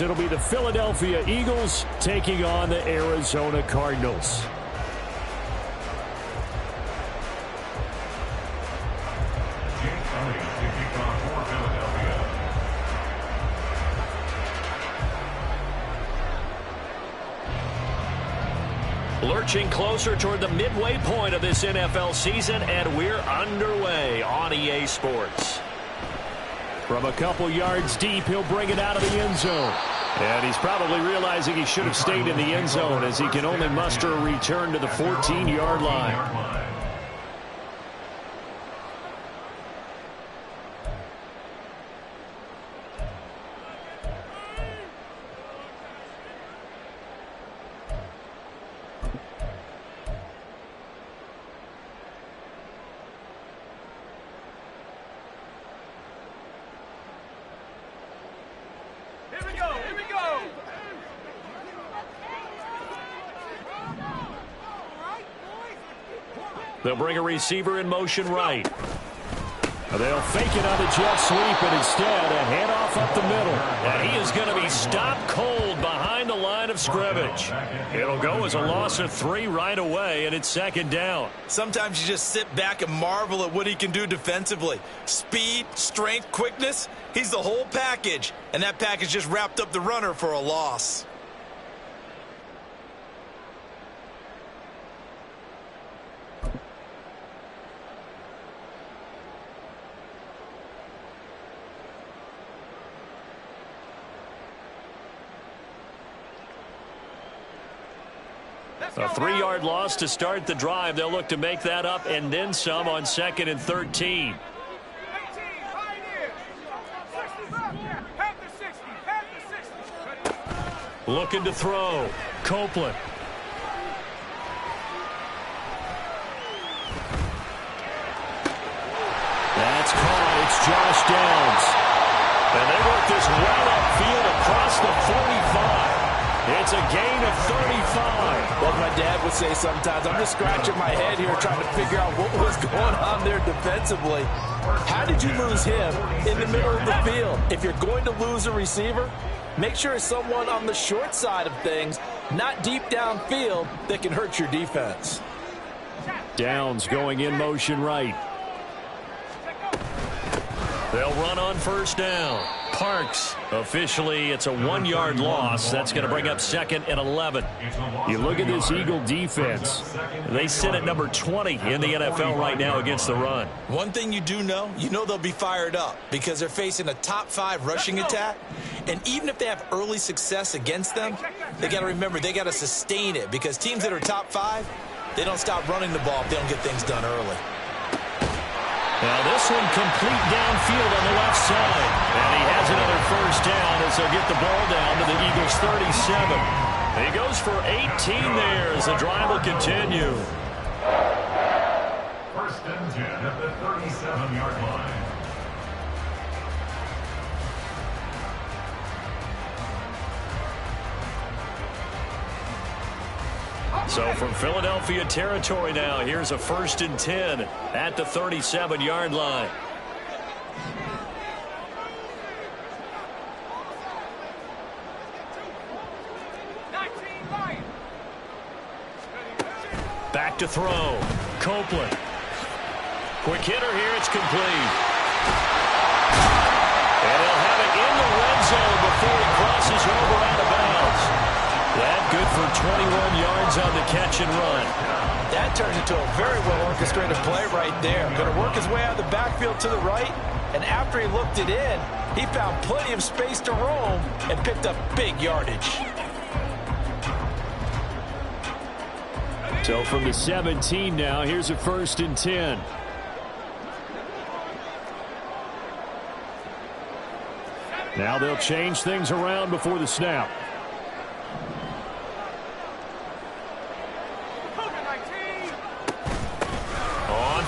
as it'll be the Philadelphia Eagles taking on the Arizona Cardinals. Lurching closer toward the midway point of this NFL season, and we're underway on EA Sports. From a couple yards deep, he'll bring it out of the end zone. And he's probably realizing he should have stayed in the end zone as he can only muster a return to the 14-yard line. They'll bring a receiver in motion right. They'll fake it on the jet sweep, and instead a handoff up the middle. And he is going to be stopped cold behind the line of scrimmage. It'll go as a loss of 3 right away, and it's second down. Sometimes you just sit back and marvel at what he can do defensively. Speed, strength, quickness, he's the whole package. And that package just wrapped up the runner for a loss. A 3-yard loss to start the drive. They'll look to make that up and then some on 2nd and 13. Looking to throw. Copeland. That's caught. It's Josh Downs. And they work this well upfield across the 45. It's a gain of 35. Like my dad would say sometimes, I'm just scratching my head here trying to figure out what was going on there defensively. How did you lose him in the middle of the field? If you're going to lose a receiver, make sure it's someone on the short side of things, not deep downfield, that can hurt your defense. Downs going in motion right. They'll run on first down. Parks. Officially, it's a 1-yard loss. That's going to bring up 2nd and 11. You look at this Eagle defense. They sit at number 20 in the NFL right now against the run. One thing you do know, they'll be fired up because they're facing a top 5 rushing attack. And even if they have early success against them, they got to remember they got to sustain it because teams that are top 5, they don't stop running the ball if they don't get things done early. Now this one complete downfield on the left side. And he has another first down as they'll get the ball down to the Eagles' 37. He goes for 18 there as the drive will continue. First and 10 at the 37-yard line. So from Philadelphia territory now, here's a 1st and 10 at the 37-yard line. Back to throw. Copeland. Quick hitter here. It's complete. And he'll have it in the red zone before he crosses over out of bounds. That good for 21 yards on the catch and run. That turns into a very well-orchestrated play right there. Going to work his way out of the backfield to the right, and after he looked it in, he found plenty of space to roam and picked up big yardage. So from the 17 now, here's a 1st and 10. Now they'll change things around before the snap.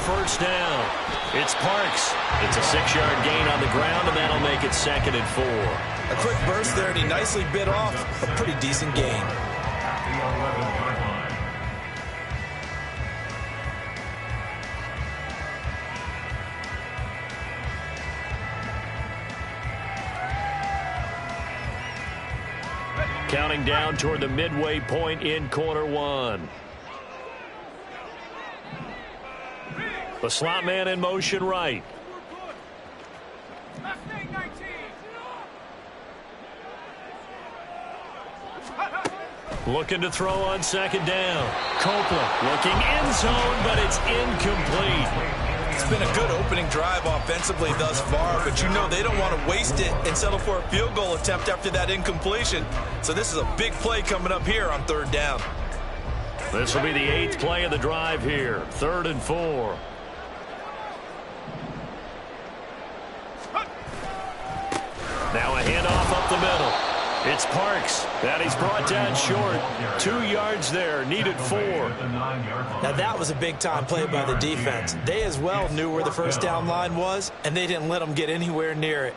First down. It's Parks. It's a 6-yard gain on the ground, and that'll make it 2nd and 4. A quick burst there, and he nicely bit off a pretty decent gain. At the 11-yard line. counting down toward the midway point in quarter one. The slot man in motion right. Looking to throw on second down. Copeland looking end zone, but it's incomplete. It's been a good opening drive offensively thus far, but you know they don't want to waste it and settle for a field goal attempt after that incompletion. So this is a big play coming up here on third down. This will be the 8th play of the drive here. 3rd and 4. Now a handoff up the middle. It's Parks, and he's brought down short. 2 yards there, needed 4. Now that was a big-time play by the defense. They as well knew where the first down line was, and they didn't let them get anywhere near it.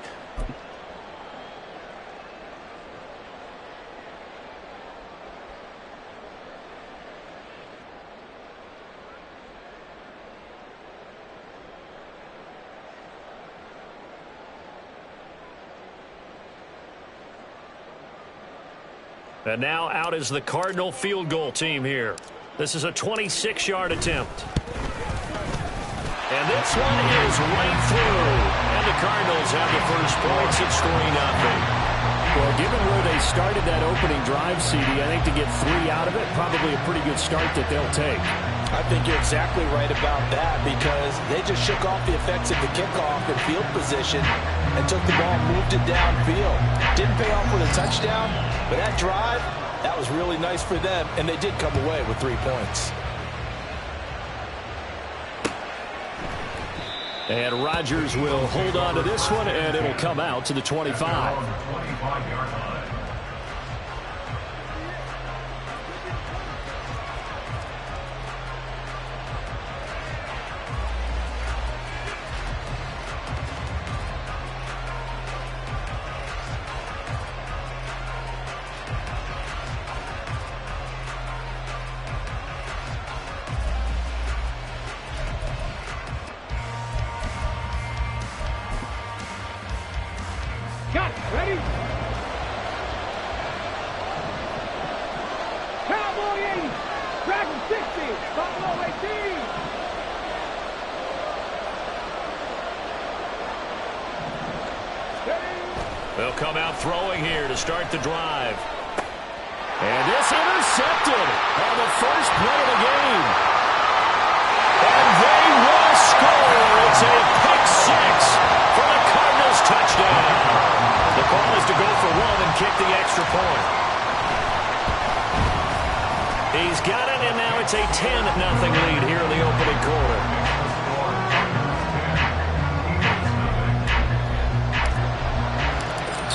And now out is the Cardinal field goal team here. This is a 26-yard attempt. And this one is right through. And the Cardinals have the first points. It's 3-0. Well, given where they started that opening drive, CD, I think to get 3 out of it, probably a pretty good start that they'll take. I think you're exactly right about that because they just shook off the effects of the kickoff and field position and took the ball and moved it downfield. Didn't pay off with a touchdown, but that drive, that was really nice for them, and they did come away with 3 points. And Rodgers will hold on to this one, and it'll come out to the 25. 25-yard line. Got it. Ready? Cowboy 80. Dragon 60. Buffalo 18. They'll come out throwing here to start the drive. And this intercepted on the first play of the game. And they will score. It's a pick 6 for the Cardinals touchdown. The call is to go for 1 and kick the extra point. He's got it, and now it's a 10-0 lead here in the opening quarter.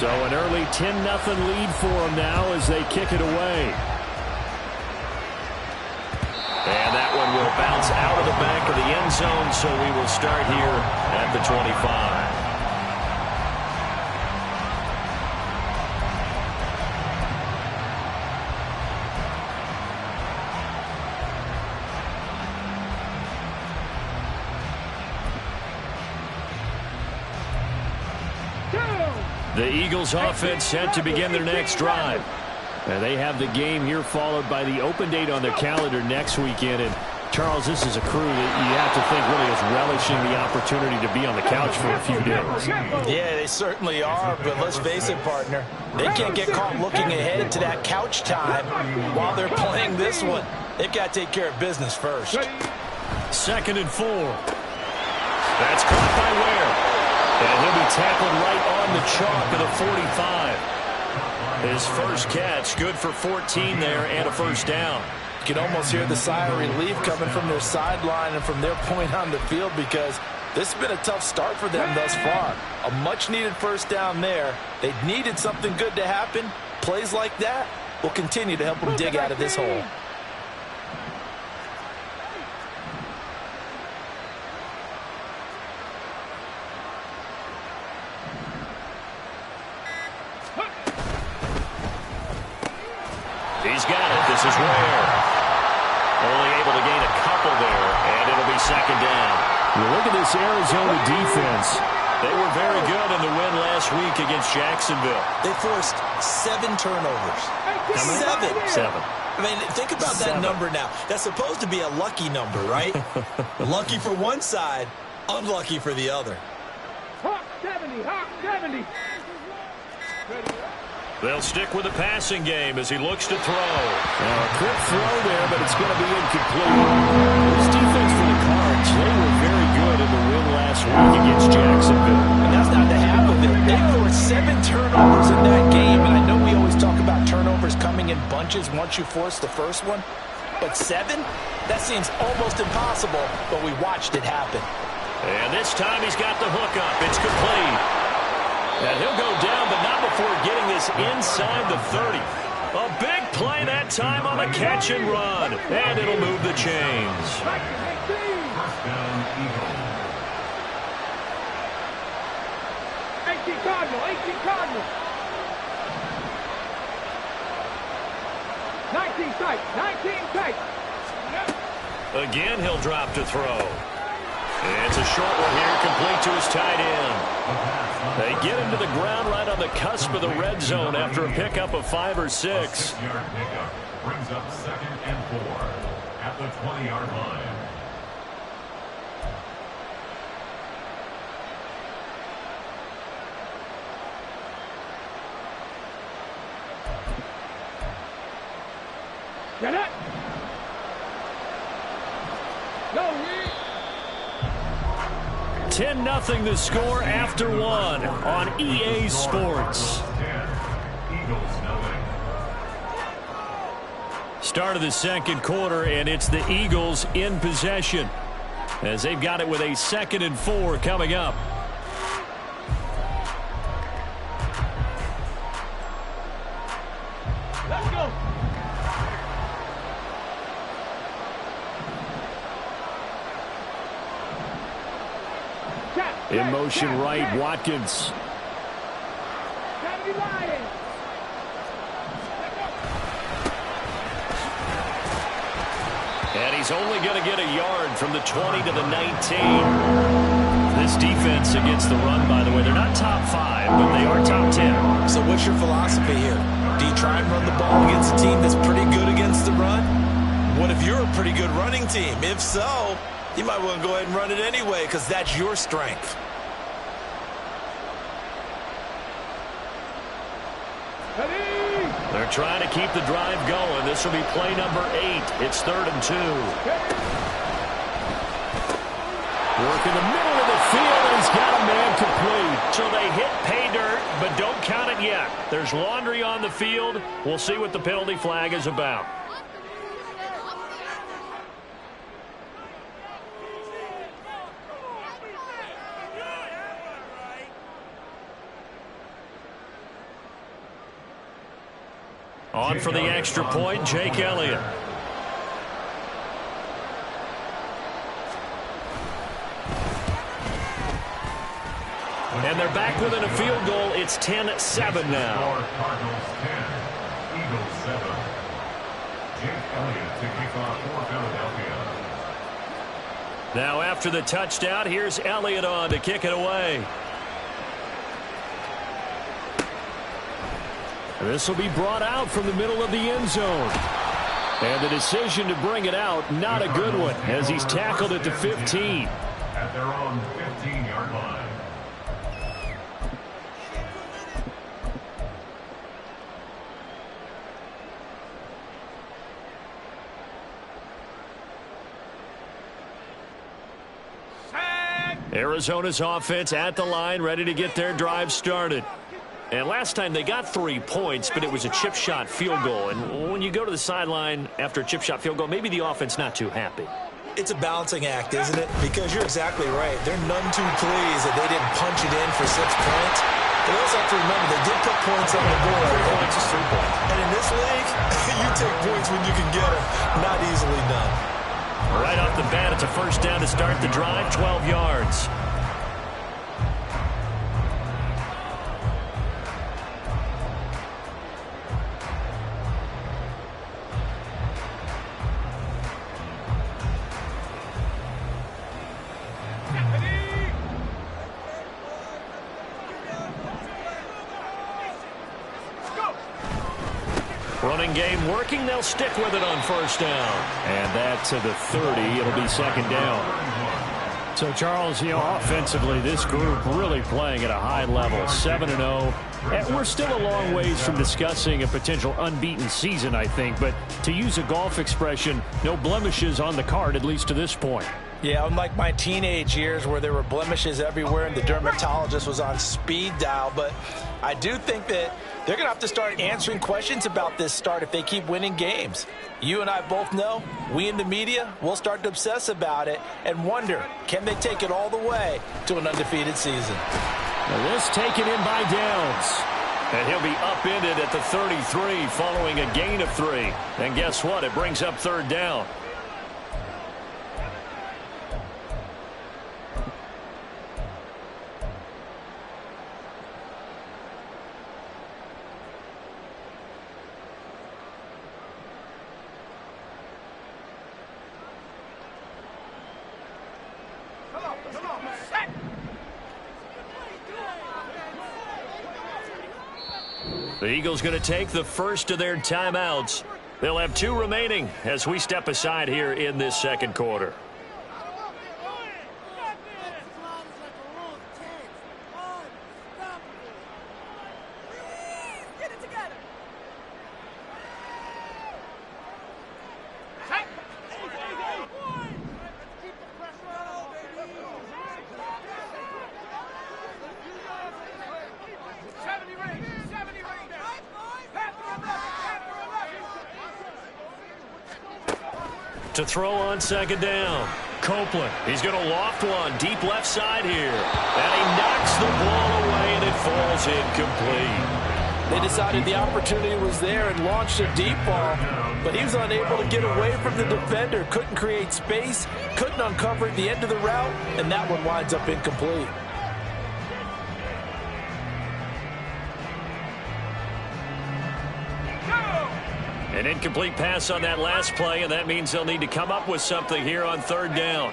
So an early 10-0 lead for them now as they kick it away. And that one will bounce out of the back of the end zone, so we will start here at the 25. The Eagles offense set to begin their next drive. And they have the game here followed by the open date on their calendar next weekend. And Charles, this is a crew that you have to think really is relishing the opportunity to be on the couch for a few days. Yeah, they certainly are, but let's face it, partner. They can't get caught looking ahead to that couch time while they're playing this one. They've got to take care of business first. 2nd and 4. That's caught by Ware. And he'll be tackled right on the chalk at the 45. His first catch, good for 14 there and a first down. You can almost hear the sigh of relief coming from their sideline and from their point on the field because this has been a tough start for them thus far. A much-needed first down there. They needed something good to happen. Plays like that will continue to help them dig out of this hole. He's got it. This is Ware. Only able to gain a couple there, and it'll be 2nd down. You look at this Arizona defense. They were very good in the win last week against Jacksonville. They forced 7 turnovers. How many? 7. I mean, think about that number now. That's supposed to be a lucky number, right? Lucky for one side, unlucky for the other. Hawk 70, Hawk 70. They'll stick with the passing game as he looks to throw. Now, a quick throw there, but it's going to be incomplete. This defense for the Cards, they were very good in the win last week against Jacksonville. And that's not the half of it. They forced 7 turnovers in that game, and I know we always talk about turnovers coming in bunches once you force the first one, but 7? That seems almost impossible, but we watched it happen. And this time he's got the hook up. It's complete. And he'll go down, but not before getting this inside the 30. A big play that time on the catch and run. And it'll move the chains. First down, Eagles. 18 Cardinal, 18 Cardinal. 19 tight, 19 tight. Again, he'll drop to throw. It's a short one here, complete to his tight end. They get him to the ground right on the cusp of the red zone after a pickup of 5 or 6. 6-yard pickup brings up 2nd and 4 at the 20-yard line. Get it. No, 10-0 the score after 1 on EA Sports. Start of the second quarter, and it's the Eagles in possession as they've got it with a 2nd and 4 coming up. let's go. In motion right, Watkins. And he's only going to get a yard from the 20 to the 19. This defense against the run, by the way, they're not top 5, but they are top 10. So what's your philosophy here? Do you try and run the ball against a team that's pretty good against the run? What if you're a pretty good running team? If so, you might want to go ahead and run it anyway because that's your strength. They're trying to keep the drive going. This will be play number 8. It's 3rd and 2. Work in the middle of the field, and he's got a man complete. So they hit pay dirt, but don't count it yet. There's laundry on the field. We'll see what the penalty flag is about. On for the extra point, Jake Elliott. And they're back within a field goal. It's 10-7 now. Cardinals 10, Eagles 7. Jake Elliott to kick off for Philadelphia. Now after the touchdown, here's Elliott on to kick it away. This will be brought out from the middle of the end zone. And the decision to bring it out, not a good one, as he's tackled at the 15. At their own 15-yard line. Arizona's offense at the line, ready to get their drive started. And last time they got 3 points, but it was a chip shot field goal. And when you go to the sideline after a chip shot field goal, maybe the offense not too happy. It's a balancing act, isn't it? Because you're exactly right. They're none too pleased that they didn't punch it in for 6 points. But also have to remember, they did put points on the board. 3 points is 3 points. And in this league, you take points when you can get them. Not easily done. Right off the bat, it's a first down to start the drive, 12 yards. Running game working. They'll stick with it on first down. And that to the 30. It'll be second down. So, Charles, offensively, this group really playing at a high level, 7-0. And we're still a long ways from discussing a potential unbeaten season, I think. But to use a golf expression, no blemishes on the card, at least to this point. Yeah, unlike my teenage years where there were blemishes everywhere and the dermatologist was on speed dial. But I do think that they're going to have to start answering questions about this start if they keep winning games. You and I both know, we in the media, will start to obsess about it and wonder, can they take it all the way to an undefeated season? Well, this taken in by Downs. And he'll be upended at the 33 following a gain of 3. And guess what? It brings up third down. The Eagles going to take the first of their timeouts. They'll have 2 remaining as we step aside here in this second quarter. To throw on second down. Copeland. He's going to loft one deep left side here. And he knocks the ball away, and it falls incomplete. They decided the opportunity was there and launched a deep ball, but he was unable to get away from the defender. Couldn't create space, couldn't uncover at the end of the route, and that one winds up incomplete. An incomplete pass on that last play, and that means they'll need to come up with something here on third down.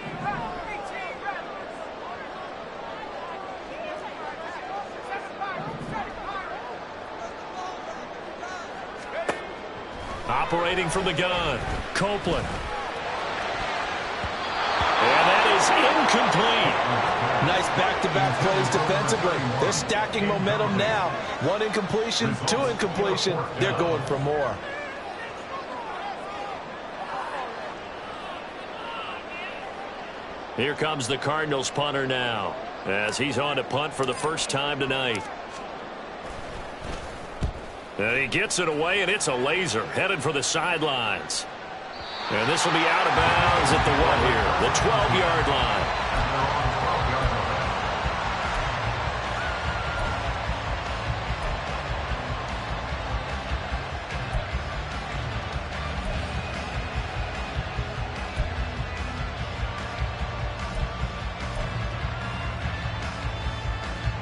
Operating from the gun, Copeland. And that is incomplete. Nice back-to-back plays defensively. They're stacking momentum now. 1 incompletion, 2 incompletion. They're going for more. Here comes the Cardinals punter now, as he's on to punt for the first time tonight. And he gets it away, and it's a laser headed for the sidelines. And this will be out of bounds at the 12-yard line.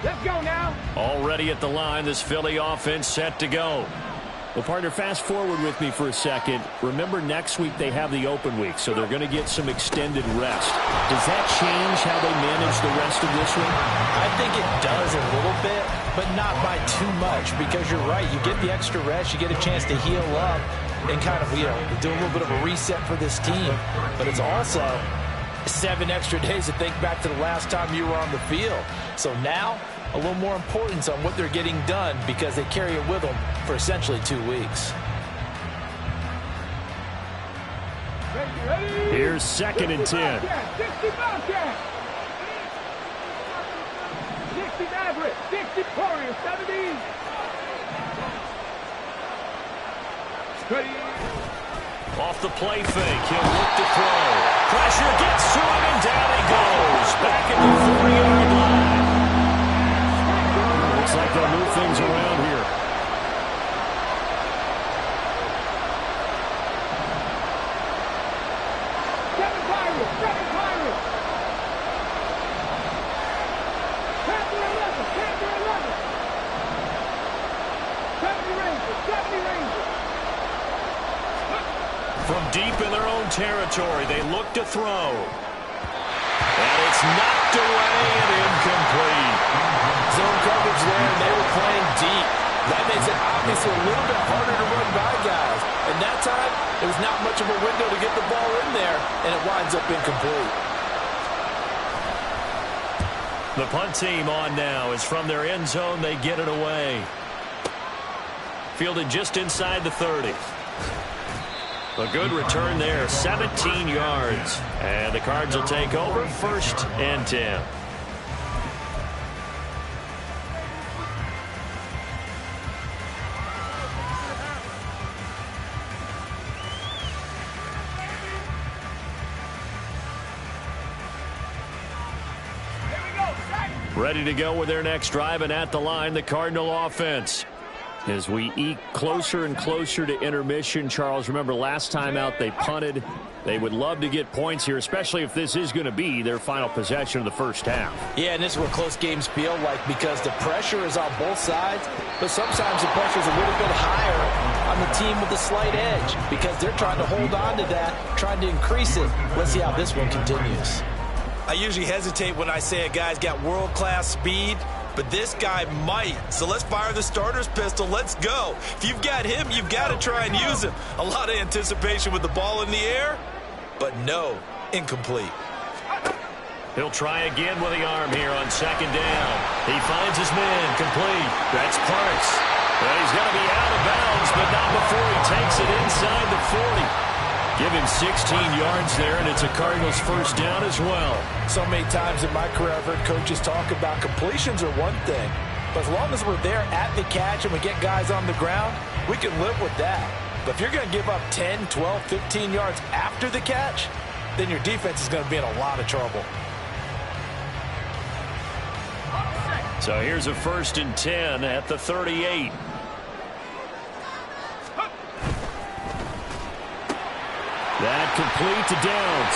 Let's go now. Already at the line, this Philly offense set to go. Well, partner, fast forward with me for a second. Remember, next week they have the open week, so they're going to get some extended rest. Does that change how they manage the rest of this one? I think it does a little bit, but not by too much, because you're right. You get the extra rest. You get a chance to heal up and kind of, do a little bit of a reset for this team. But it's also 7 extra days to think back to the last time you were on the field. So now, a little more importance on what they're getting done because they carry it with them for essentially 2 weeks. Here's 2nd and 10. 60 Bobcat. 60 Maverick. 60 Warrior. 70. Off the play fake, he'll look to throw. Pressure gets to him, and down he goes. Back at the 40-yard line. Looks like they'll move things around here. Seven Pirates. Panther 11. 70 Rangers. From deep in their own territory, they look to throw. And it's knocked away and incomplete. Zone coverage there, and they were playing deep. That makes it obviously a little bit harder to run by guys. up incomplete. The punt team on now is from their end zone. They get it away. Fielded just inside the 30. A good return there, 17 yards. And the Cards will take over, 1st and 10. Ready to go with their next drive, and at the line, the Cardinal offense. As we eke closer and closer to intermission, Charles, remember last time out they punted. They would love to get points here, especially if this is going to be their final possession of the first half. Yeah, and this is what close games feel like because the pressure is on both sides, but sometimes the pressure is a little bit higher on the team with the slight edge because they're trying to hold on to that, trying to increase it. Let's see how this one continues. I usually hesitate when I say a guy's got world-class speed, but this guy might. So let's fire the starter's pistol. Let's go. If you've got him, you've got to try and use him. A lot of anticipation with the ball in the air, but no, incomplete. He'll try again with the arm here on 2nd down. He finds his man, complete. That's Parks. Well, he's going to be out of bounds, but not before he takes it inside the 40. Give him 16 yards there, and it's a Cardinals 1st down as well. So many times in my career, I've heard coaches talk about completions are one thing, but as long as we're there at the catch and we get guys on the ground, we can live with that. But if you're going to give up 10, 12, 15 yards after the catch, then your defense is going to be in a lot of trouble. So here's a 1st and 10 at the 38. That complete to Downs.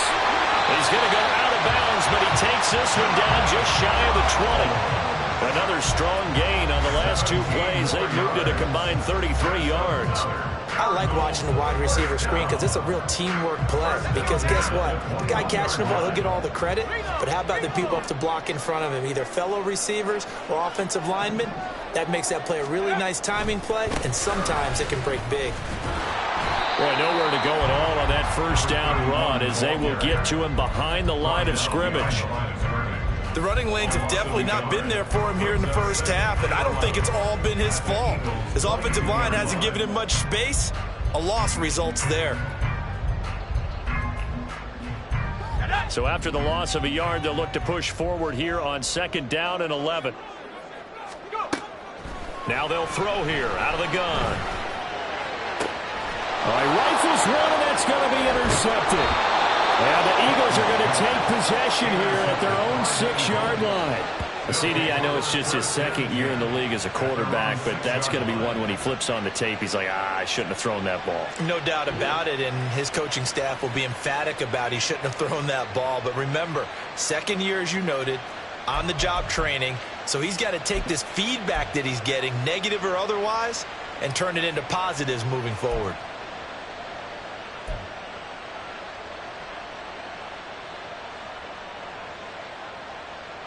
He's going to go out of bounds, but he takes this one down just shy of the 20. Another strong gain on the last 2 plays. They've moved it a combined 33 yards. I like watching the wide receiver screen because it's a real teamwork play. Because guess what? The guy catching the ball, he'll get all the credit. But how about the people up to block in front of him, either fellow receivers or offensive linemen? That makes that play a really nice timing play, and sometimes it can break big. Boy, nowhere to go at all on that 1st down run as they will get to him behind the line of scrimmage. The running lanes have definitely not been there for him here in the first half, and I don't think it's all been his fault. His offensive line hasn't given him much space. A loss results there. So after the loss of a yard, they'll look to push forward here on 2nd down and 11. Now they'll throw here out of the gun. All right, rifles one, and that's going to be intercepted. And the Eagles are going to take possession here at their own 6-yard line. CD, I know it's just his 2nd year in the league as a quarterback, but that's going to be one when he flips on the tape, he's like, I shouldn't have thrown that ball. No doubt about it, and his coaching staff will be emphatic about he shouldn't have thrown that ball. But remember, 2nd year, as you noted, on-the-job training, so he's got to take this feedback that he's getting, negative or otherwise, and turn it into positives moving forward.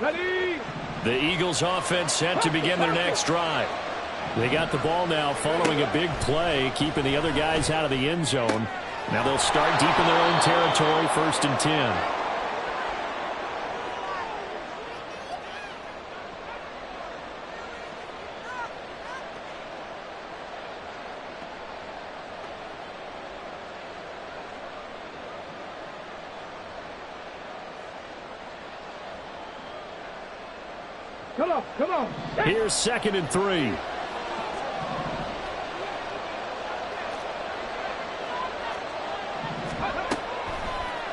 Ready. The Eagles offense set to begin their next drive. They got the ball now following a big play, keeping the other guys out of the end zone. Now they'll start deep in their own territory, 1st and 10. Come on. Here's 2nd and 3.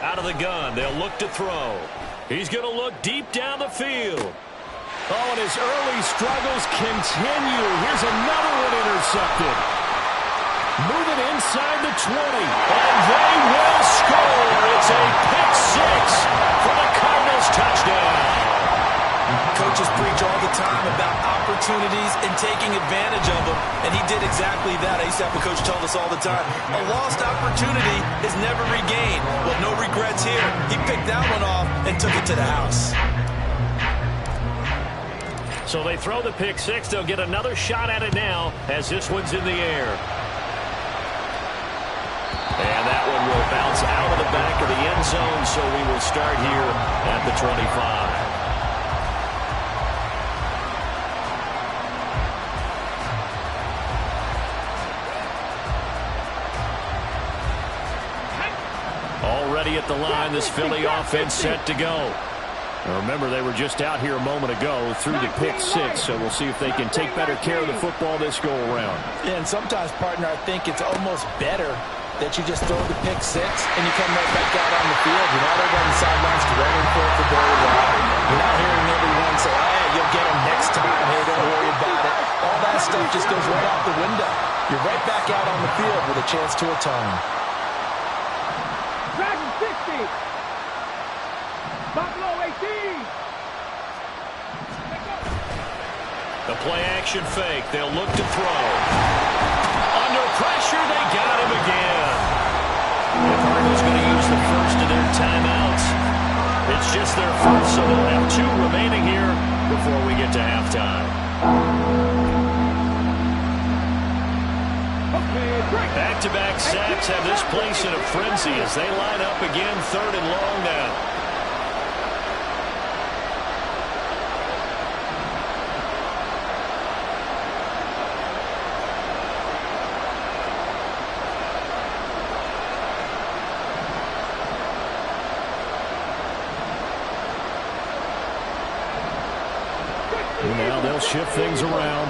Out of the gun, they'll look to throw. He's going to look deep down the field. Oh, and his early struggles continue. Here's another one intercepted. Moving inside the 20, and they will score. It's a pick 6 for the Cardinals touchdown. Coaches preach all the time about opportunities and taking advantage of them, and he did exactly that. I used to have a coach tell us all the time, a lost opportunity is never regained. Well, no regrets here. He picked that one off and took it to the house. So they throw the pick 6. They'll get another shot at it now as this one's in the air. And that one will bounce out of the back of the end end zone, so we will start here at the 25. Already at the line, this Philly offense set to go. Now remember, they were just out here a moment ago through the pick 6, so we'll see if they can take better care of the football this go-around. Yeah, and sometimes, partner, I think it's almost better that you just throw the pick 6 and you come right back out on the field. You're not over on the sidelines running for it for very long. You're not hearing everyone say, hey, you'll get him next time. Hey, don't worry about it. All that stuff just goes right out the window. You're right back out on the field with a chance to atone. Dragon 60. Buffalo 18. The play-action fake. They'll look to throw. Under pressure, they got him again. The Cardinals going to use the first of their timeouts. It's just their first, so they'll have 2 remaining here before we get to halftime. Back-to-back sacks have this place in a frenzy as they line up again, 3rd and long now. Now they'll shift things around.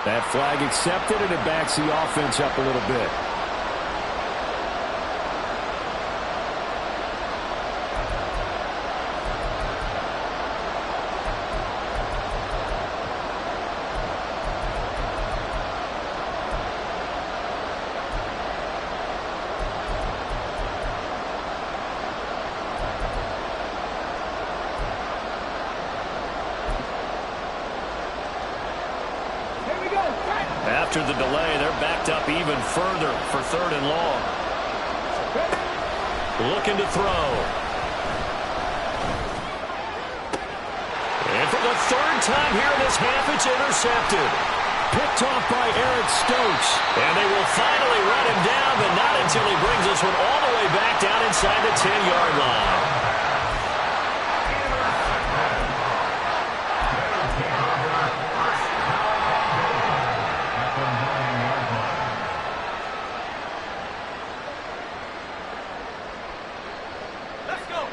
That flag accepted, and it backs the offense up a little bit. After the delay, they're backed up even further for 3rd and long. Looking to throw. And for the 3rd time here in this half, it's intercepted. Picked off by Eric Stokes. And they will finally run him down, but not until he brings this one all the way back down inside the 10-yard line.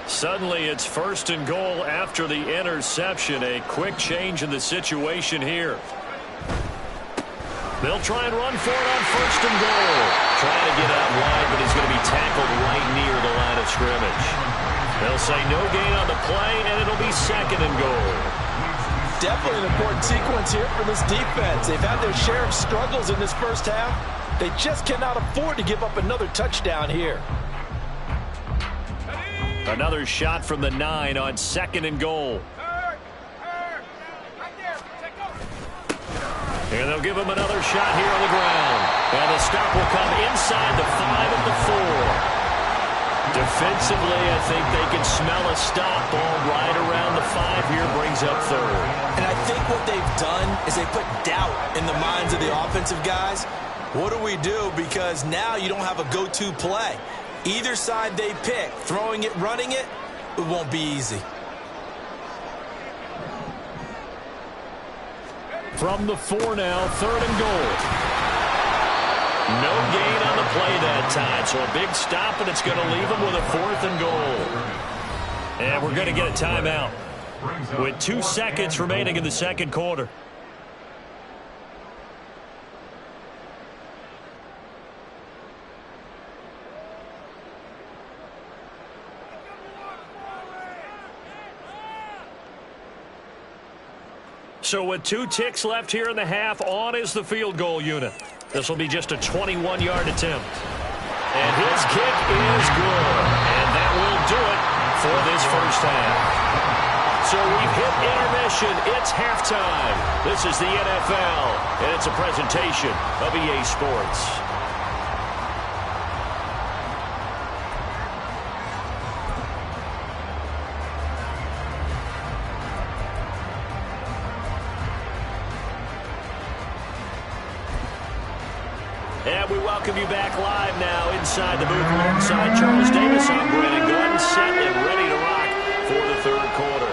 Suddenly, it's 1st and goal after the interception. A quick change in the situation here. They'll try and run for it on 1st and goal. Trying to get out wide, but he's going to be tackled right near the line of scrimmage. They'll say no gain on the play, and it'll be 2nd and goal. Definitely an important sequence here for this defense. They've had their share of struggles in this first half. They just cannot afford to give up another touchdown here. Another shot from the 9 on 2nd and goal. And they'll give him another shot here on the ground. And the stop will come inside the 5 of the 4. Defensively, I think they can smell a stop. Ball right around the 5 here, brings up 3rd. And I think what they've done is they put doubt in the minds of the offensive guys. What do we do? Because now you don't have a go-to play. Either side they pick, throwing it, running it, it won't be easy. From the 4 now, 3rd and goal. No gain on the play that time, so a big stop, and it's going to leave them with a 4th and goal. And we're going to get a timeout with 2 seconds remaining in the 2nd quarter. So with 2 ticks left here in the half, on is the field goal unit. This will be just a 21-yard attempt. And his kick is good. And that will do it for this first half. So we've hit intermission. It's halftime. This is the NFL, and it's a presentation of EA Sports. And we welcome you back live now inside the booth alongside Charles Davis. I'm Brandon Gunn, set and ready to rock for the third quarter.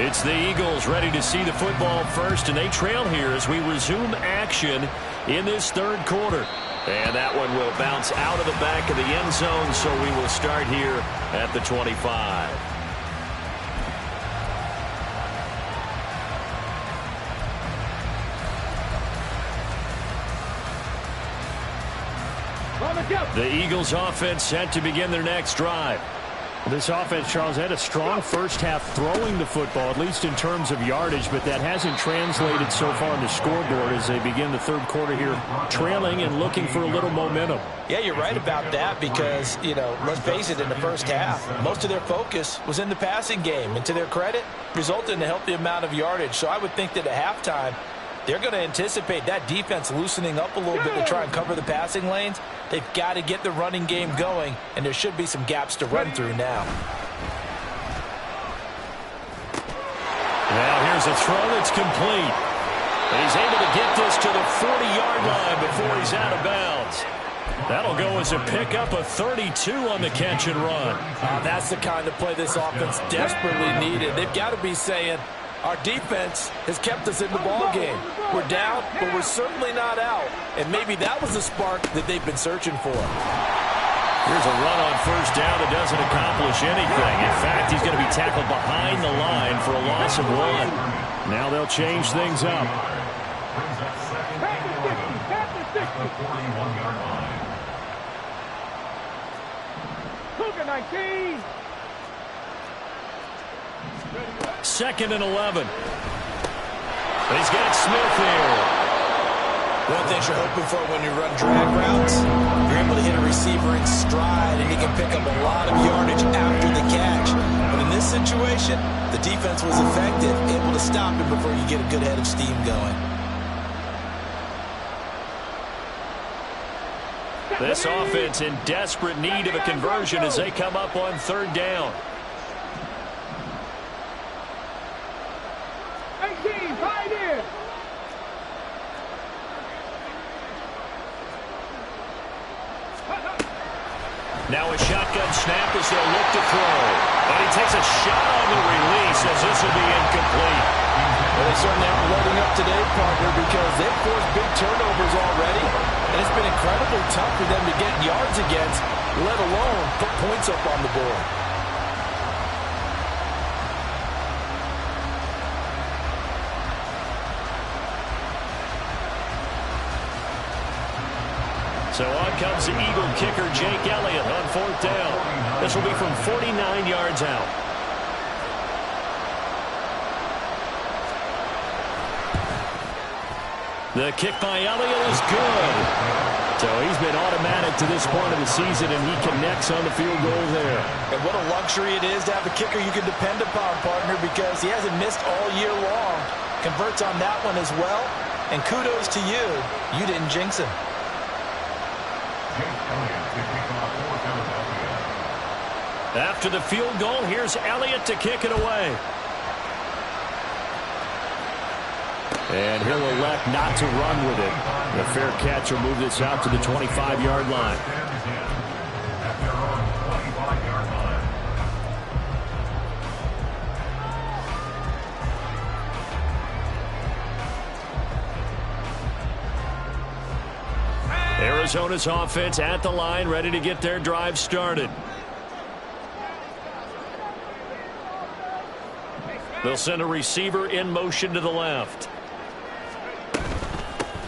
It's the Eagles ready to see the football first, and they trail here as we resume action in this third quarter. And that one will bounce out of the back of the end zone, so we will start here at the 25. The Eagles offense set to begin their next drive. This offense, Charles, had a strong first half throwing the football, at least in terms of yardage, but that hasn't translated so far on the scoreboard as they begin the third quarter here, trailing and looking for a little momentum. Yeah, you're right about that because, let's face it, in the first half, most of their focus was in the passing game. And to their credit, resulted in a healthy amount of yardage. So I would think that at halftime, they're going to anticipate that defense loosening up a little bit to try and cover the passing lanes. They've got to get the running game going, and there should be some gaps to run through now. Now here's a throw that's complete. He's able to get this to the 40-yard line before he's out of bounds. That'll go as a pickup of 32 on the catch and run. That's the kind of play this offense desperately needed. They've got to be saying, our defense has kept us in the ball game. We're down, but we're certainly not out. And maybe that was the spark that they've been searching for. Here's a run on first down that doesn't accomplish anything. In fact, he's going to be tackled behind the line for a loss of 1. Now they'll change things up. Cougar 19. Second and 11. He's got Smith here. One thing you're hoping for when you run drag routes, you're able to hit a receiver in stride, and he can pick up a lot of yardage after the catch. But in this situation, the defense was effective, able to stop him before you get a good head of steam going. This offense in desperate need of a conversion as they come up on third down. 18, right in. Now a shotgun snap as they'll look to throw. And he takes a shot on the release as this will be incomplete. Well, they certainly aren't loading up today, partner, because they've forced big turnovers already. And it's been incredibly tough for them to get yards against, let alone put points up on the board. So on comes the Eagle kicker, Jake Elliott, on fourth down. This will be from 49 yards out. The kick by Elliott is good. So he's been automatic to this point of the season, and he connects on the field goal there. And what a luxury it is to have a kicker you can depend upon, partner, because he hasn't missed all year long. Converts on that one as well. And kudos to you. You didn't jinx him. After the field goal, here's Elliott to kick it away. And he'll elect not to run with it. The fair catch will move this out to the 25-yard line. Arizona's offense at the line, ready to get their drive started. They'll send a receiver in motion to the left.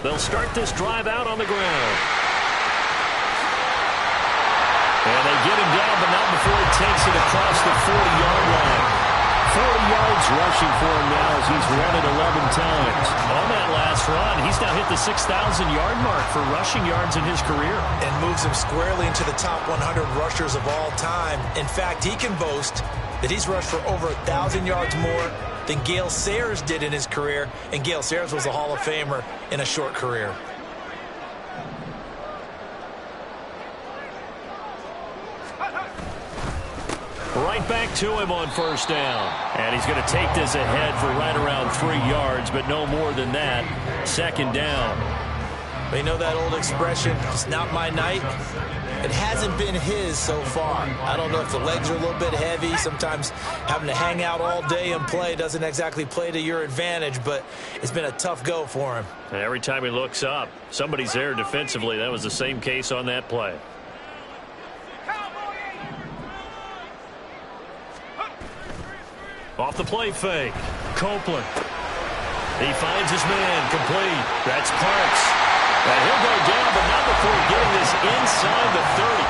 They'll start this drive out on the ground. And they get him down, but not before he takes it across the 40-yard line. 40 yards rushing for him now as he's run it 11 times. On that last run, he's now hit the 6,000-yard mark for rushing yards in his career. And moves him squarely into the top 100 rushers of all time. In fact, he can boast that he's rushed for over 1,000 yards more than Gale Sayers did in his career. And Gale Sayers was a Hall of Famer in a short career. to him on first down. And he's going to take this ahead for right around 3 yards, but no more than that. Second down. You know that old expression, it's not my night? It hasn't been his so far. I don't know if the legs are a little bit heavy. Sometimes having to hang out all day and play doesn't exactly play to your advantage, but it's been a tough go for him. And every time he looks up, somebody's there defensively. That was the same case on that play. Off the play fake. Copeland. He finds his man. Complete. That's Parks. And he'll go down, but not before getting this inside the 30.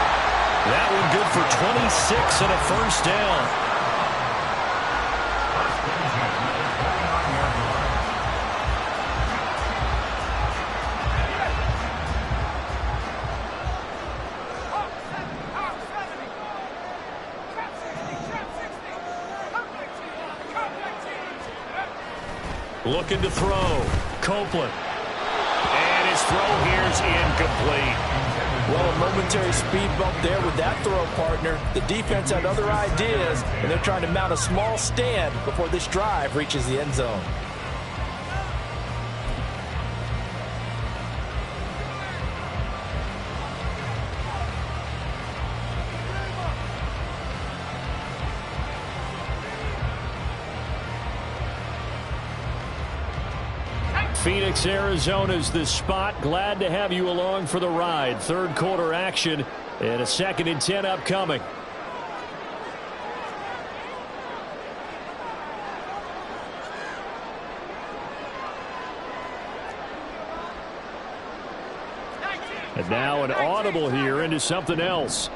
That one good for 26 and a first down. Looking to throw. Copeland. And his throw here's incomplete. Well, a momentary speed bump there with that throw, partner. The defense had other ideas, and they're trying to mount a small stand before this drive reaches the end zone. Phoenix, Arizona's the spot. Glad to have you along for the ride. Third quarter action and a 2nd and 10 upcoming. And now an audible here into something else.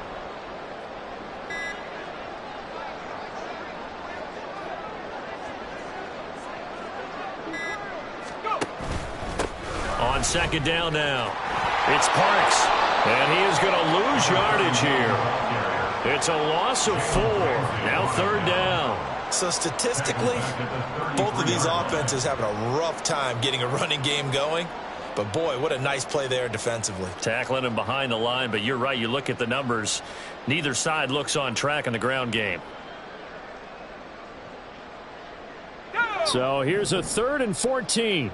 On second down now. It's Parks. And he is going to lose yardage here. It's a loss of 4. Now third down. So statistically, both of these offenses having a rough time getting a running game going. But, boy, what a nice play there defensively. Tackling him behind the line, but you're right. You look at the numbers. Neither side looks on track in the ground game. So here's a 3rd and 14.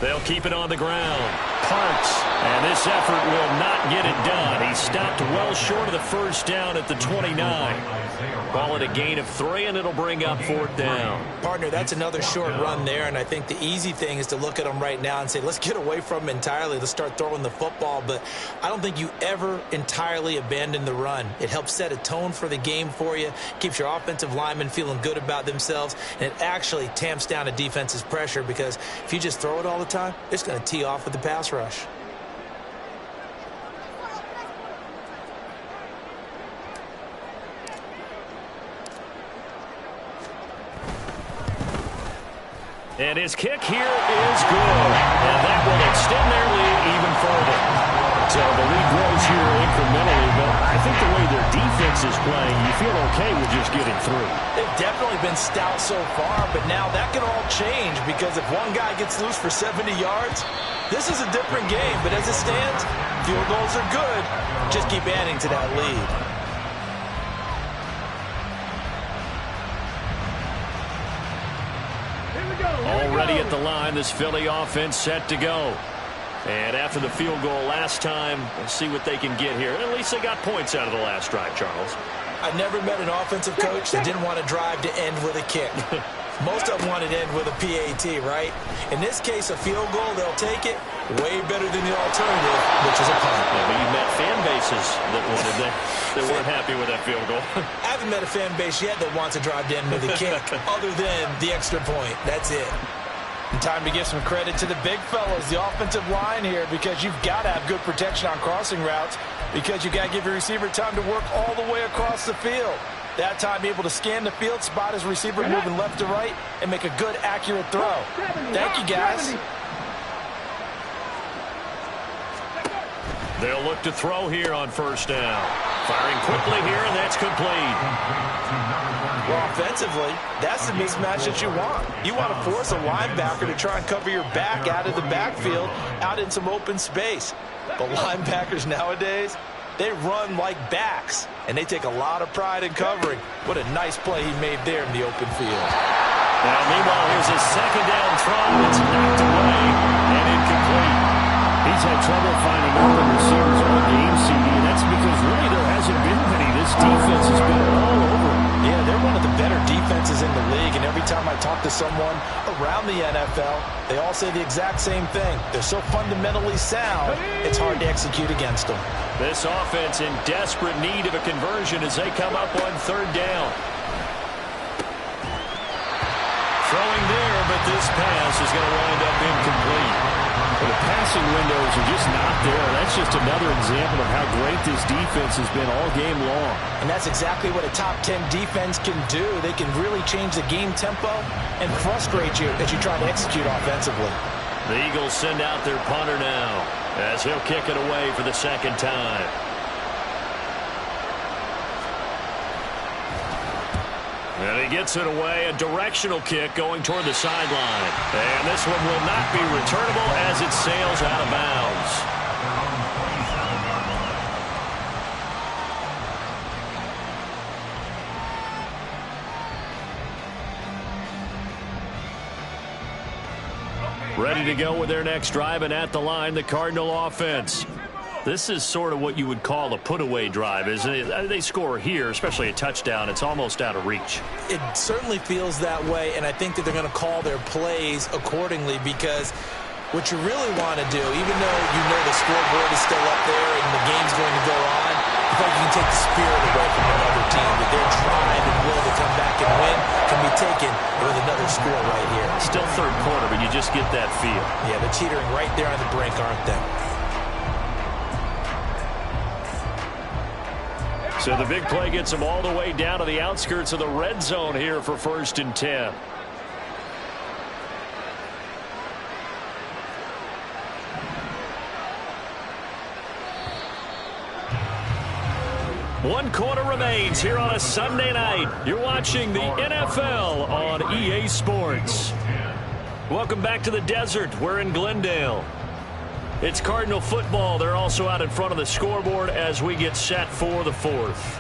They'll keep it on the ground. Parks. And this effort will not get it done. He stopped well short of the first down at the 29. Call it a gain of 3, and it'll bring up 4th down. Partner, that's another short run there, and I think the easy thing is to look at them right now and say, let's get away from them entirely. Let's start throwing the football. But I don't think you ever entirely abandon the run. It helps set a tone for the game for you, keeps your offensive linemen feeling good about themselves, and it actually tamps down a defense's pressure because if you just throw it all the time, it's going to tee off with the pass rush. And his kick here is good. And that will extend their lead even further. So the lead grows here incrementally, but I think the way their defense is playing, you feel okay with just getting through. They've definitely been stout so far, but now that can all change because if one guy gets loose for 70 yards, this is a different game. But as it stands, field goals are good. Just keep adding to that lead. Already at the line, this Philly offense set to go. And after the field goal last time, let's see what they can get here. At least they got points out of the last drive, Charles. I never met an offensive coach that didn't want to drive to end with a kick. Most of them wanted to end with a PAT, right? In this case, a field goal, they'll take it. Way better than the alternative, which is a punt. Yeah, but you met fan bases that wanted that. They weren't happy with that field goal. I haven't met a fan base yet that wants to drive to end with a kick other than the extra point. That's it. And time to give some credit to the big fellas, the offensive line here, because you've got to have good protection on crossing routes because you've got to give your receiver time to work all the way across the field. That time, be able to scan the field, spot his receiver moving left to right, and make a good, accurate throw. Thank you, guys. They'll look to throw here on first down. Firing quickly here, and that's complete. Well, offensively, that's the mismatch that you want. You want to force a linebacker to try and cover your back out of the backfield, out in some open space. But linebackers nowadays, they run like backs, and they take a lot of pride in covering. What a nice play he made there in the open field. Now, meanwhile, here's a second down throw. It's knocked away and incomplete. He's had trouble finding open receivers all game, CD, and that's because really there hasn't been many. This defense has been all over him. Yeah, they're one of the better defenses in the league, and every time I talk to someone around the NFL, they all say the exact same thing. They're so fundamentally sound, it's hard to execute against them. This offense in desperate need of a conversion as they come up on third down. Throwing there, but this pass is going to wind up incomplete. Well, the passing windows are just not there. That's just another example of how great this defense has been all game long. And that's exactly what a top 10 defense can do. They can really change the game tempo and frustrate you as you try to execute offensively. The Eagles send out their punter now as he'll kick it away for the second time. And he gets it away, a directional kick going toward the sideline. And this one will not be returnable as it sails out of bounds. Ready to go with their next drive, and at the line, the Cardinal offense. This is sort of what you would call a put-away drive, isn't it? They score here, especially a touchdown. It's almost out of reach. It certainly feels that way, and I think that they're going to call their plays accordingly because what you really want to do, even though you know the scoreboard is still up there and the game's going to go on, I think you can take the spirit away from another team. That their drive and will to come back and win can be taken with another score right here. Still third quarter, but you just get that feel. Yeah, they're teetering right there on the brink, aren't they? So the big play gets them all the way down to the outskirts of the red zone here for 1st and 10. One quarter remains here on a Sunday night. You're watching the NFL on EA Sports. Welcome back to the desert. We're in Glendale. It's Cardinal football. They're also out in front of the scoreboard as we get set for the fourth.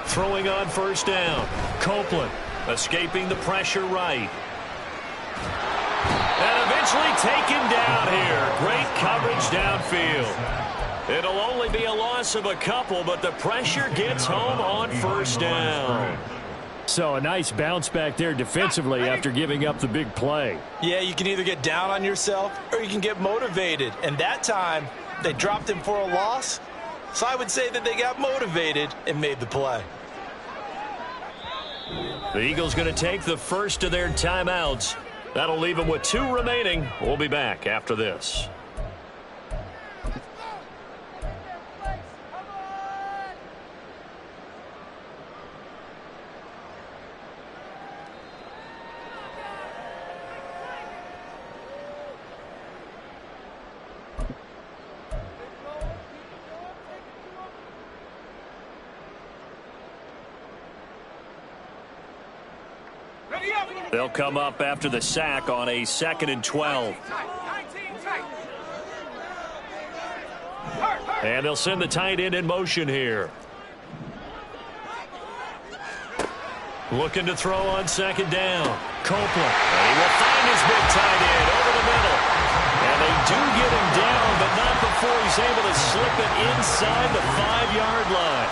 Throwing on 1st down. Copeland escaping the pressure right. And eventually taken down here. Great coverage downfield. It'll only be a loss of a couple, but the pressure gets home on 1st down. So a nice bounce back there defensively after giving up the big play. Yeah, you can either get down on yourself or you can get motivated. And that time, they dropped him for a loss. So I would say that they got motivated and made the play. The Eagles going to take the first of their timeouts. That'll leave them with 2 remaining. We'll be back after this. They'll come up after the sack on a 2nd and 12. And they'll send the tight end in motion here. Looking to throw on 2nd down. Copeland. And he will find his big tight end over the middle. And they do get him down, but not before he's able to slip it inside the 5-yard line.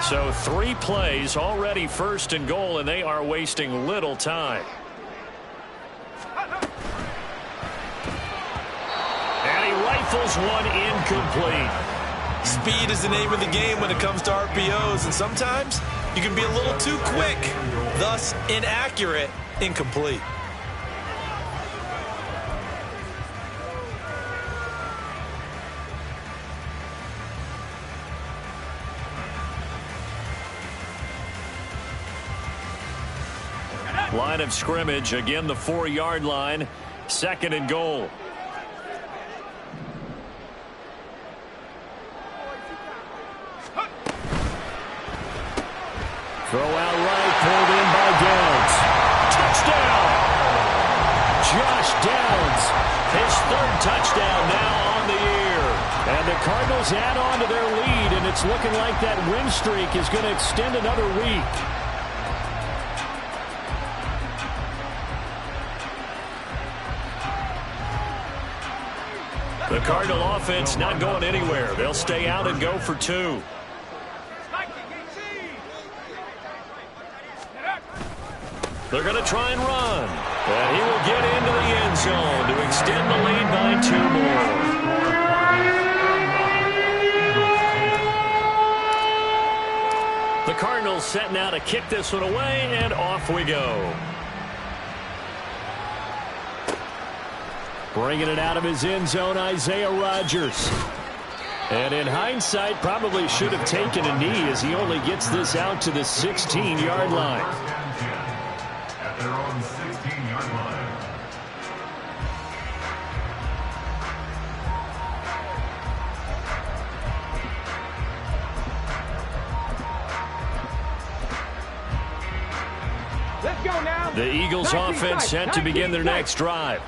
So 3 plays, already 1st and goal, and they are wasting little time. And he rifles one incomplete. Speed is the name of the game when it comes to RPOs, and sometimes you can be a little too quick, thus inaccurate, incomplete. Line of scrimmage, again the 4-yard line. 2nd and goal. Throw out right, pulled in by Downs. Touchdown! Josh Downs, his 3rd touchdown now on the year. And the Cardinals add on to their lead, and it's looking like that win streak is going to extend another week. The Cardinal offense not going anywhere. They'll stay out and go for 2. They're going to try and run. And he will get into the end zone to extend the lead by 2 more. The Cardinals setting out to kick this one away, and off we go. Bringing it out of his end zone, Isaiah Rodgers. And in hindsight, probably should have taken a knee as he only gets this out to the 16-yard line. At their own 16-yard line. Let's go now. The Eagles offense set to begin their next drive.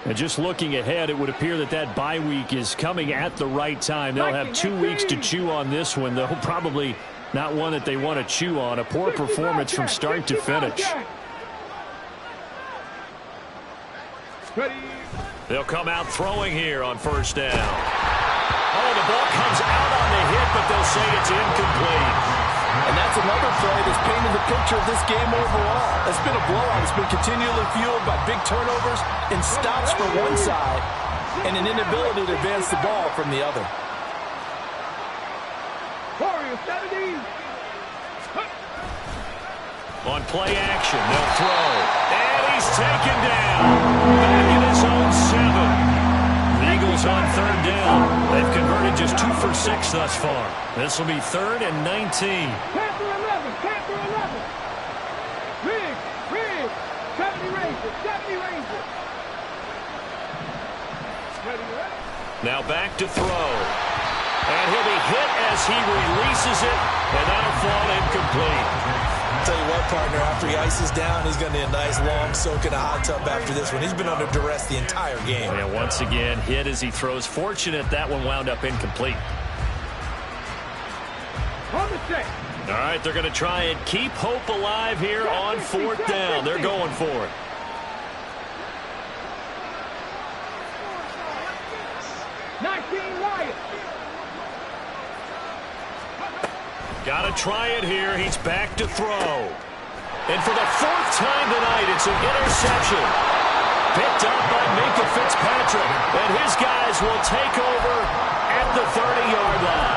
And just looking ahead, it would appear that that bye week is coming at the right time. They'll have 2 weeks to chew on this one, though probably not one that they want to chew on. A poor performance from start to finish. They'll come out throwing here on 1st down. Oh, the ball comes out on the hit, but they'll say it's incomplete. And that's another play that's painted the picture of this game overall. It's been a blowout. It's been continually fueled by big turnovers and stops from one side and an inability to advance the ball from the other. Warriors 70. On play action, they'll throw. And he's taken down. Back in his own 7. The Eagles on 3rd down. They've converted just 2 for 6 thus far. This will be 3rd and 19. Panther 11. Panther 11. Riggs. 70 Rangers. 70 Rangers. Now back to throw. And he'll be hit as he releases it. And that'll fall incomplete. I'll tell you what, partner, after he ices down, he's going to need a nice long soak in a hot tub after this one. He's been under duress the entire game. And once again, hit as he throws. Fortunate that one wound up incomplete. All right, they're going to try and keep hope alive here on 4th down. They're going for it. Got to try it here. He's back to throw. And for the 4th time tonight, it's an interception. Picked up by Minka Fitzpatrick. And his guys will take over at the 30-yard line.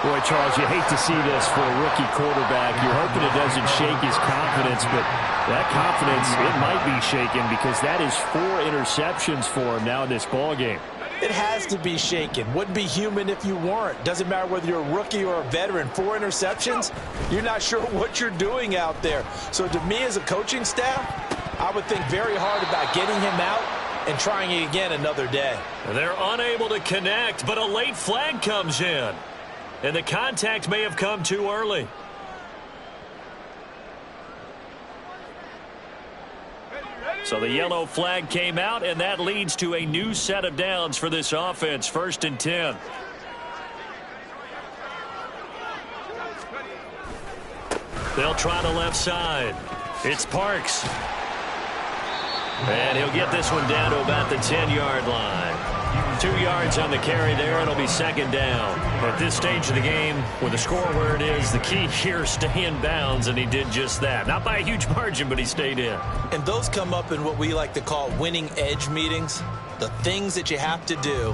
Boy, Charles, you hate to see this for a rookie quarterback. You're hoping it doesn't shake his confidence, but that confidence, it might be shaken because that is 4 interceptions for him now in this ballgame. It has to be shaken. Wouldn't be human if you weren't. Doesn't matter whether you're a rookie or a veteran. 4 interceptions, you're not sure what you're doing out there. So to me as a coaching staff, I would think very hard about getting him out and trying it again another day. They're unable to connect, but a late flag comes in. And the contact may have come too early. So the yellow flag came out, and that leads to a new set of downs for this offense. 1st and 10. They'll try the left side. It's Parks. And he'll get this one down to about the 10-yard line. 2 yards on the carry there. It'll be 2nd down. At this stage of the game, with the score where it is, the key here is stay in bounds, and he did just that. Not by a huge margin, but he stayed in. And those come up in what we like to call winning edge meetings. The things that you have to do,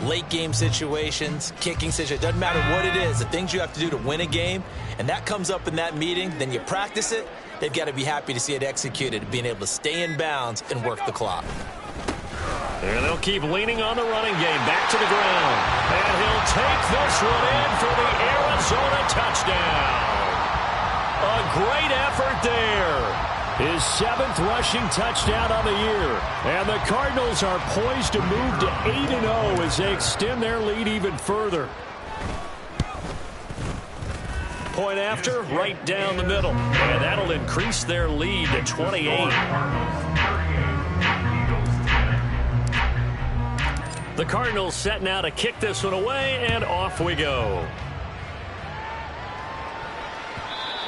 late game situations, kicking situations, doesn't matter what it is, the things you have to do to win a game, and that comes up in that meeting, then you practice it. They've got to be happy to see it executed, being able to stay in bounds and work the clock. And they'll keep leaning on the running game. Back to the ground. And he'll take this one in for the Arizona touchdown. A great effort there. His 7th rushing touchdown on the year. And the Cardinals are poised to move to 8-0 as they extend their lead even further. Point after, right down the middle. And that'll increase their lead to 28. The Cardinals set now to kick this one away, and off we go.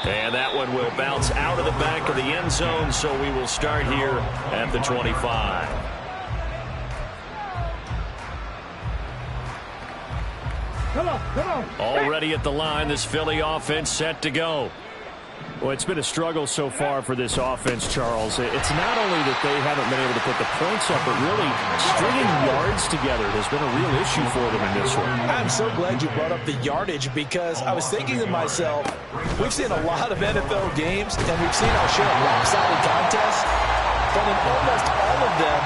And that one will bounce out of the back of the end zone, so we will start here at the 25. Come on. Already at the line, this Philly offense set to go. Well, it's been a struggle so far for this offense, Charles. It's not only that they haven't been able to put the points up, but really stringing yards together has been a real issue for them in this one. I'm so glad you brought up the yardage because I was thinking to myself, we've seen a lot of NFL games and we've seen our share of lopsided contests, but in almost all of them,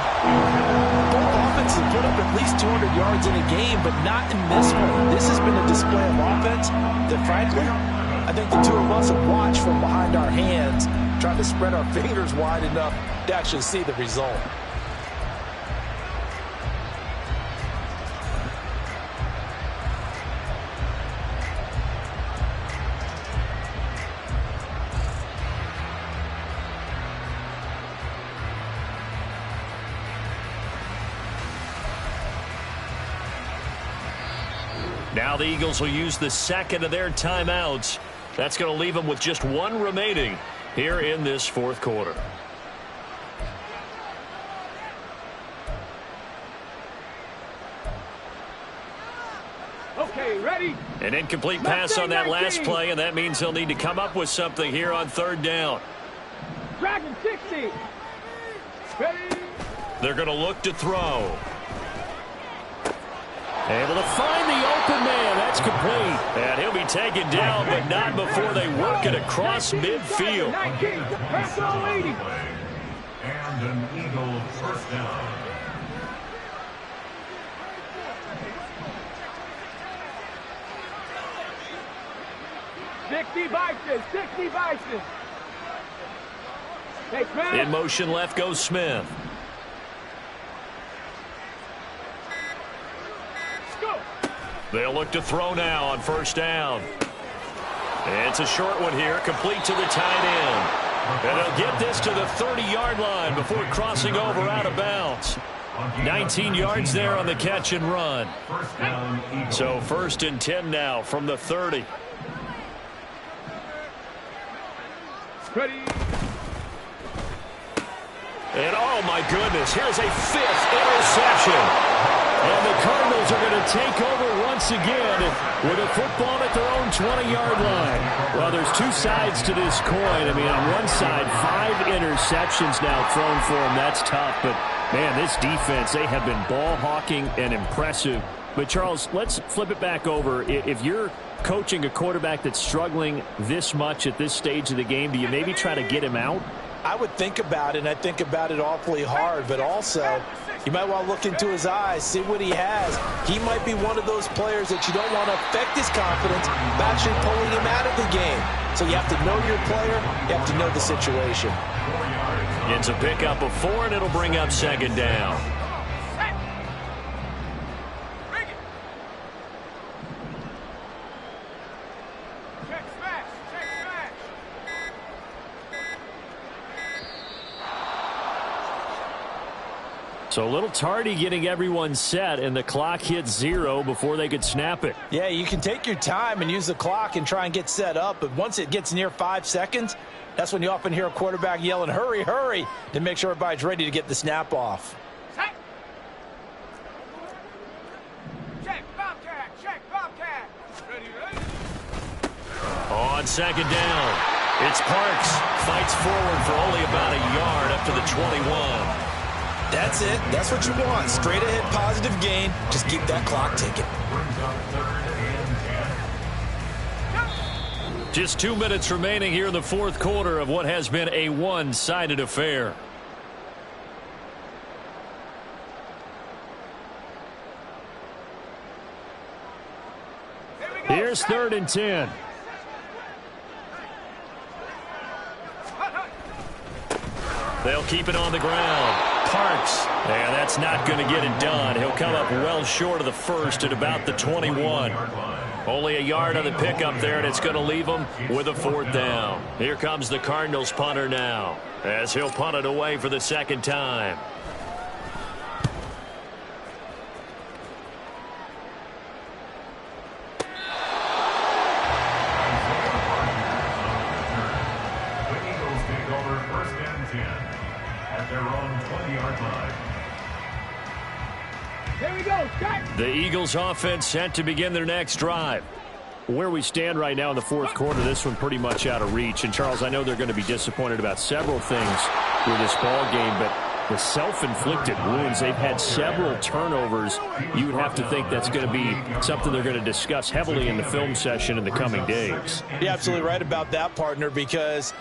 both offenses put up at least 200 yards in a game, but not in this one. This has been a display of offense that, frankly, I think the two of us have watched from behind our hands, trying to spread our fingers wide enough to actually see the result. Now the Eagles will use the second of their timeouts. That's going to leave them with just one remaining here in this fourth quarter. Okay, ready? An incomplete pass on that last play, and that means they'll need to come up with something here on third down. Dragon 60. Ready? They're going to look to throw. Able to find the open man. That's complete. And he'll be taken down, but not before they work it across midfield. 19, pass all 80. And an Eagle first down. Sixty Bison. Hey, Smith. In motion left goes Smith. They'll look to throw now on first down. It's a short one here, complete to the tight end. And they'll get this to the 30-yard line before crossing over out of bounds. 19 yards there on the catch and run. So 1st and 10 now from the 30. Ready. And oh my goodness, here's a 5th interception. And the Cardinals are going to take over once again with a football at their own 20-yard line. Well, there's two sides to this coin. I mean, on one side, 5 interceptions now thrown for them. That's tough. But, man, this defense, they have been ball hawking and impressive. But, Charles, let's flip it back over. If you're coaching a quarterback that's struggling this much at this stage of the game, do you maybe try to get him out? I would think about it, and I think about it awfully hard, but also you might want to look into his eyes, see what he has. He might be one of those players that you don't want to affect his confidence by actually pulling him out of the game. So you have to know your player, you have to know the situation. It's a pickup of 4, and it'll bring up 2nd down. So a little tardy getting everyone set, and the clock hits 0 before they could snap it. Yeah, you can take your time and use the clock and try and get set up, but once it gets near 5 seconds, that's when you often hear a quarterback yelling, hurry, hurry, to make sure everybody's ready to get the snap off. Check, Bobcat. Ready. On 2nd down, it's Parks. Fights forward for only about a yard up to the 21. That's it. That's what you want. Straight ahead positive gain. Just keep that clock ticking. Just 2 minutes remaining here in the fourth quarter of what has been a one-sided affair. Here's 3rd and 10. They'll keep it on the ground. Parks. And that's not going to get it done. He'll come up well short of the first at about the 21. Only a yard on the pickup there, and it's going to leave him with a 4th down. Here comes the Cardinals punter now, as he'll punt it away for the second time. The Eagles take over 1st and 10 at their own 20-yard line. Here we go, start. The Eagles offense set to begin their next drive. Where we stand right now in the 4th quarter, this one pretty much out of reach. And, Charles, I know they're going to be disappointed about several things with this ball game, but the self-inflicted wounds, they've had several turnovers. You would have to think that's going to be something they're going to discuss heavily in the film session in the coming days. You're absolutely right about that, partner, because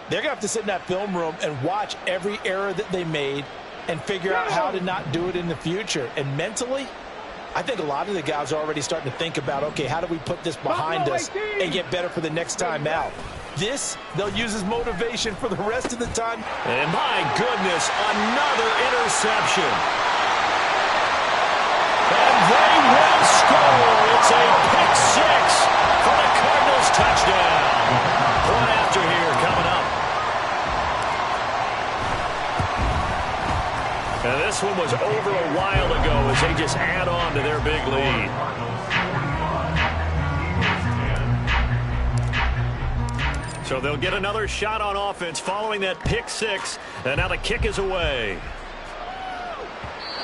they're going to have to sit in that film room and watch every error that they made and figure out how to not do it in the future. And mentally, I think a lot of the guys are already starting to think about, okay, how do we put this behind us and get better for the next time out? This, they'll use as motivation for the rest of the time. And my goodness, another interception. And they will score. It's a pick 6 for the Cardinals touchdown. One after here coming up. And this one was over a while ago as they just add on to their big lead. So they'll get another shot on offense following that pick 6. And now the kick is away.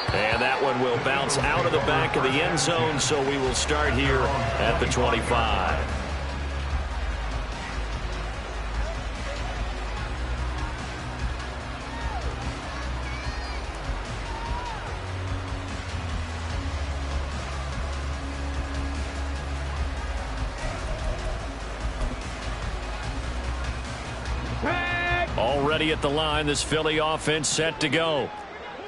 And that one will bounce out of the back of the end zone, so we will start here at the 25. Already at the line, this Philly offense set to go.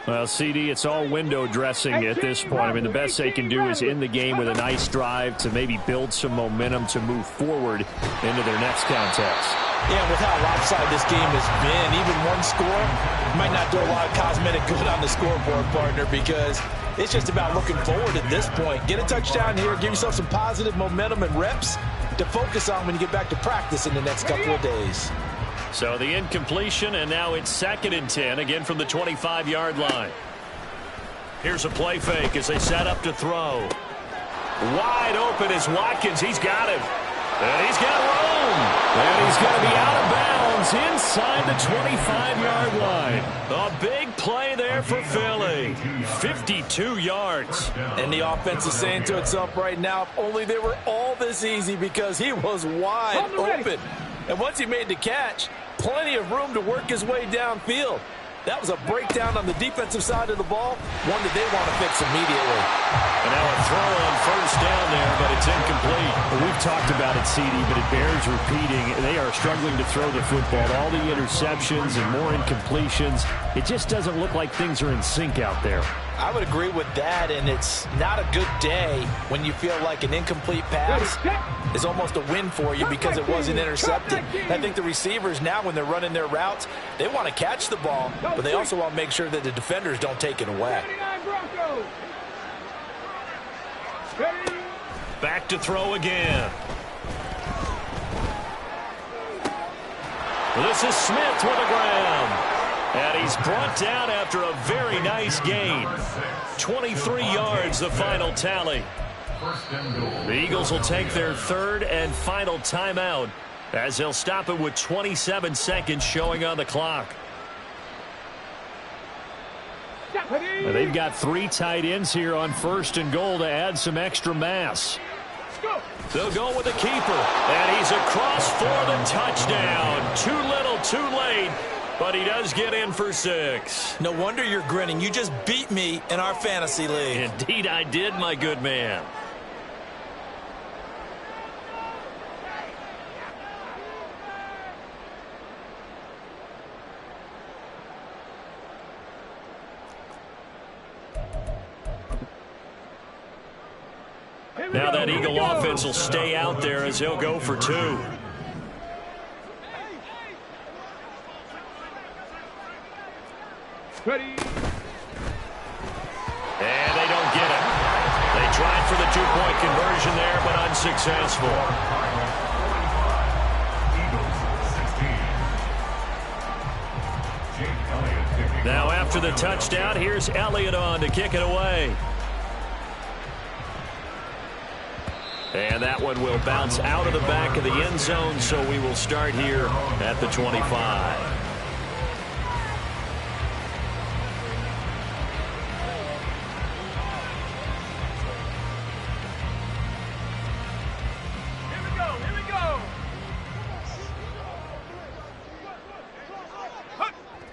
Well, CD, it's all window dressing at this point. I mean, the best they can do is in the game with a nice drive to maybe build some momentum to move forward into their next contest. Yeah, with how lopsided this game has been, even one score might not do a lot of cosmetic good on the scoreboard, partner, because it's just about looking forward at this point. Get a touchdown here, give yourself some positive momentum and reps to focus on when you get back to practice in the next couple of days. So the incompletion, and now it's 2nd and 10, again from the 25-yard line. Here's a play fake as they set up to throw. Wide open is Watkins. He's got him. And he's got room. And he's going to be out of bounds inside the 25-yard line. A big play there for Philly. 52 yards. And the offense is saying to itself right now, if only they were all this easy, because he was wide open. And once he made the catch, plenty of room to work his way downfield. That was a breakdown on the defensive side of the ball, one that they want to fix immediately. And now a throw on 1st down there, but it's incomplete. Well, we've talked about it, CD, but it bears repeating. They are struggling to throw the football. All the interceptions and more incompletions. It just doesn't look like things are in sync out there. I would agree with that, and it's not a good day when you feel like an incomplete pass is almost a win for you because it wasn't intercepted. I think the receivers now, when they're running their routes, they want to catch the ball, but they also want to make sure that the defenders don't take it away. Back to throw again. This is Smith with the ground. And he's brought down after a very nice gain. 23 yards, the final tally. The Eagles will take their 3rd and final timeout as they'll stop it with 27 seconds showing on the clock. Well, they've got 3 tight ends here on 1st and goal to add some extra mass. They'll go with the keeper, and he's across for the touchdown. Too little, too late. But he does get in for 6. No wonder you're grinning. You just beat me in our fantasy league. Indeed I did, my good man. Now that Eagle offense will stay out there as he'll go for 2. Ready. And they don't get it. They tried for the two-point conversion there, but unsuccessful. Now after the touchdown, here's Elliott on to kick it away. And that one will bounce out of the back of the end zone, so we will start here at the 25.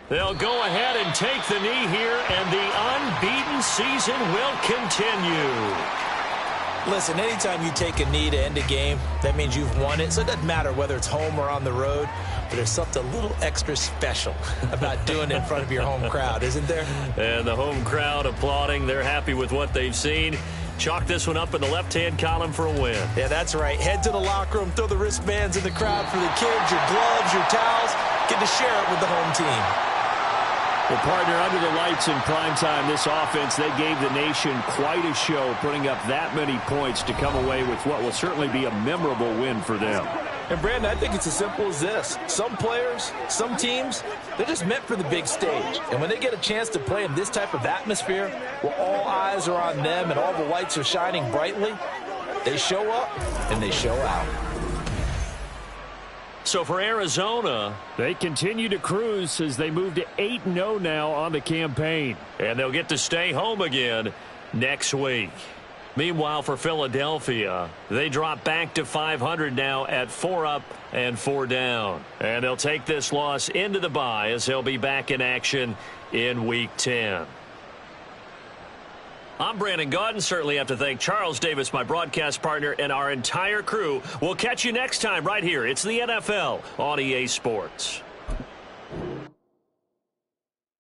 They'll go ahead and take the knee here, and the unbeaten season will continue. Listen, anytime you take a knee to end a game, that means you've won it. So it doesn't matter whether it's home or on the road, but there's something a little extra special about doing it in front of your home crowd, isn't there? And the home crowd applauding. They're happy with what they've seen. Chalk this one up in the left-hand column for a win. Yeah, that's right. Head to the locker room, throw the wristbands in the crowd for the kids, your gloves, your towels. Get to share it with the home team. Well, partner, under the lights in prime time, this offense, they gave the nation quite a show, putting up that many points to come away with what will certainly be a memorable win for them. And, Brandon, I think it's as simple as this. Some players, some teams, they're just meant for the big stage. And when they get a chance to play in this type of atmosphere, where all eyes are on them and all the lights are shining brightly, they show up and they show out. So for Arizona, they continue to cruise as they move to 8-0 now on the campaign. And they'll get to stay home again next week. Meanwhile, for Philadelphia, they drop back to 500 now at 4 up and 4 down. And they'll take this loss into the bye as they'll be back in action in Week 10. I'm Brandon Gaudin. Certainly have to thank Charles Davis, my broadcast partner, and our entire crew. We'll catch you next time right here. It's the NFL on EA Sports.